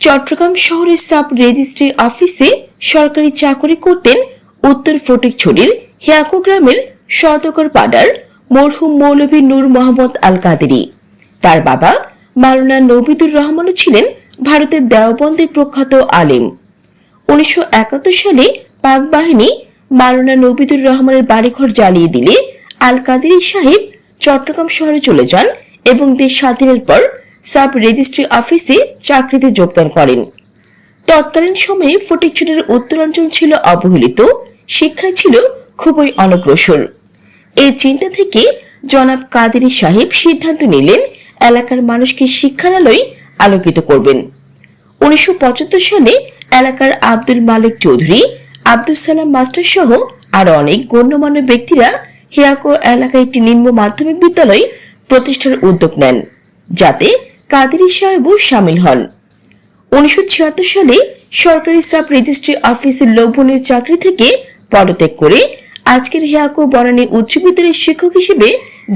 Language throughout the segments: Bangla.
চট্টগ্রাম শহরের সাব রেজিস্ট্রি অফিসে সরকারি চাকরি করতেন উত্তর ফটিকছড়ির হিয়াকো গ্রামের সওদাগর পাড়ার মরহুম মৌলভী নূর মোহাম্মদ আল কাদেরী। তার বাবা মাওলানা নবিদুর রহমানও ছিলেন ভারতের দেওবন্দের প্রখ্যাত আলেম। 1971 সালে পাক বাহিনী মাওলানা নবিদুর রহমানের বাড়িঘর জ্বালিয়ে দিলে আল কাদেরী সাহেব চট্টগ্রাম শহরে চলে যান এবং দেশ স্বাধীনের পর সাব রেজিস্ট্রি অফিসে চাকরিতে যোগদান করেন। তৎকালীন সময়ে ফটিকছড়ির উত্তরাঞ্চল ছিল অবহেলিত, শিক্ষায় ছিল খুবই অনগ্রসর। এই চিন্তা থেকে জনাব কাদেরী সাহেব সিদ্ধান্ত নিলেন এলাকার মানুষকে শিক্ষার আলোয় আলোকিত করবেন। 1975 সালে এলাকার আব্দুল মালিক চৌধুরী, আব্দুল সালাম মাস্টার সহ আরো অনেক গণ্যমান্য ব্যক্তিরা হিয়াকো এলাকায় একটি নিম্ন মাধ্যমিক বিদ্যালয় প্রতিষ্ঠার উদ্যোগ নেন, যাতে কাদেরী সাহেবও সামিল হন। 1976 সালে সরকারি সাব রেজিস্ট্রি অফিসের লোভনীয় চাকরি থেকে পদত্যাগ করে আজকের হিয়াকো বনানী উচ্চ বিদ্যালয়ের শিক্ষক হিসেবে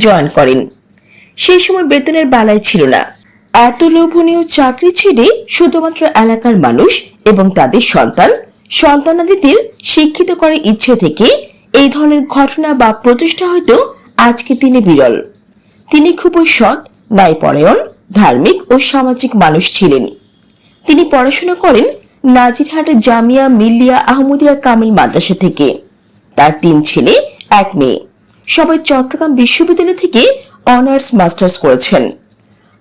জয়েন করেন। সেই সময় বেতনের বালাই ছিল না। এত লোভনীয় চাকরি ছেড়ে শুধুমাত্র এলাকার মানুষ এবং তাদের সন্তানাদিদের শিক্ষিত করার ইচ্ছে থেকে এই ধরনের ঘটনা বা প্রচেষ্টা হয়তো আজকে তিনি বিরল। তিনি খুবই সৎ, ন্যায়পরায়ণ, ধার্মিক ও সামাজিক মানুষ ছিলেন। তিনি পড়াশোনা করেন নাজিরহাটের জামিয়া মিল্লিয়া আহমদিয়া কামিল মাদ্রাসা থেকে। তার 3 ছেলে 1 মেয়ে, সবাই চট্টগ্রাম বিশ্ববিদ্যালয় থেকে অনার্স মাস্টার্স করেছেন।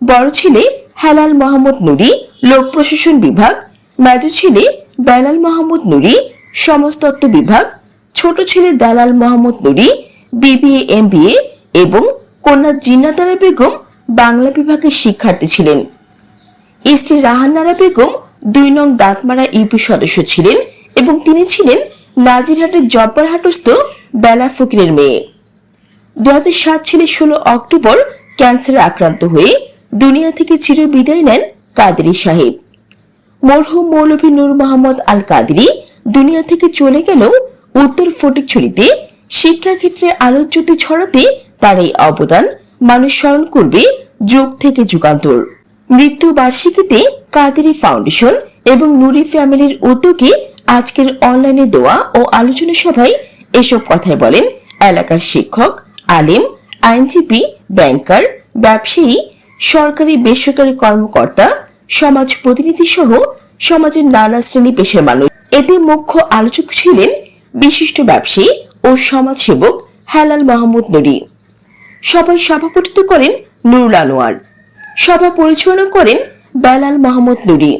বড় ছেলে হেলাল মোহাম্মদ নুরি, লোক প্রশাসন বিভাগ, মেজো ছেলে বেলাল মোহাম্মদ নুরি, সমাজতত্ত্ব বিভাগ, ছোট ছেলে দালাল মোহাম্মদ নুরি, বিবিএ MBA এবং কন্যা জিন্নাতারা বেগম বাংলা বিভাগের শিক্ষার্থী ছিলেন। স্ত্রী রাহান্নারা বেগম 2 নং দাঁতমারা ইউপি সদস্য ছিলেন এবং তিনি ছিলেন নাজিরহাটের জব্বারহাটস্থ বেলা ফকিরের মেয়ে। 2007 সালে 16 অক্টোবর ক্যান্সারে আক্রান্ত হয়ে দুনিয়া থেকে চির বিদায় নেন কাদেরী সাহেব। মরহুম মৌলভী নূর মোহাম্মদ আল কাদেরী দুনিয়া থেকে চলে গেলেও উত্তর ফটিকছড়িতে শিক্ষাক্ষেত্রে আলোচ্যতি ছড়াতে তার এই অবদান মানুষ স্মরণ করবে যুগ থেকে যুগান্তর। মৃত্যু বার্ষিকীতে কাদেরী ফাউন্ডেশন এবং নুরি ফ্যামিলির উদ্যোগে আজকের অনলাইনে দোয়া ও আলোচনা সভায় এসব কথাই বলেন এলাকার শিক্ষক, আলেম, আইনজীবী, ব্যাংকার, ব্যবসায়ী, সরকারি বেসরকারি কর্মকর্তা, সমাজ প্রতিনিধি সহ সমাজের নানা শ্রেণী পেশার মানুষ। এতে মুখ্য আলোচক ছিলেন বিশিষ্ট ব্যবসায়ী ও সমাজসেবক হেলাল মোহাম্মদ নুরি। সভায় সভাপতিত্ব করেন নুরুল আনোয়ার। সভা পরিচালনা করেন বেলাল মোহাম্মদ নুরি।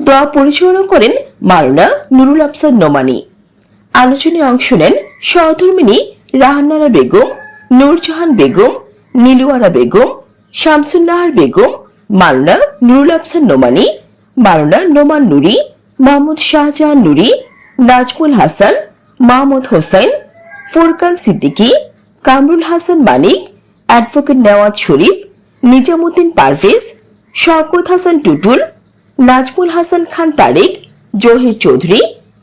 দোয়া পরিচালনা করেন মাওলানা নুরুল আফসার নোমানী। আলোচনায় অংশ নেন সহধর্মিনী রাহান্নারা বেগম, নূরজাহান বেগম, নীলুয়ারা বেগম, শামসুন্নাহার বেগম, মাওলানা নুরুল আফসার নোমানী, মাওলানা নোমান নুরি, মোহাম্মদ শাহজাহান নুরি, নাজমুল হাসান, মাহমুদ হোসেন, ফুরকান সিদ্দিকী, কামরুল হাসান মানিক, অ্যাডভোকেট নেওয়াজ শরীফ, নিজামুদ্দিন পারভেজ, শওকত হাসান টুটুল, নাজমুল হাসান খান তারেক, জহির চৌধুরী,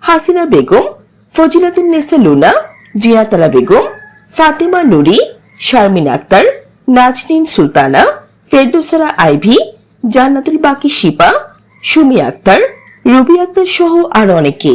হাসিনা বেগম, ফজিলাতুন্নেসা লুনা, জিয়াতারা বেগম, ফাতেমা নুরি, শারমিন আক্তার, নাজনীন সুলতানা, ফেরদৌসারা আইভি, জান্নাতুল বাকি শিপা, সুমি আক্তার, রুবি আক্তার সহ আরো অনেকে।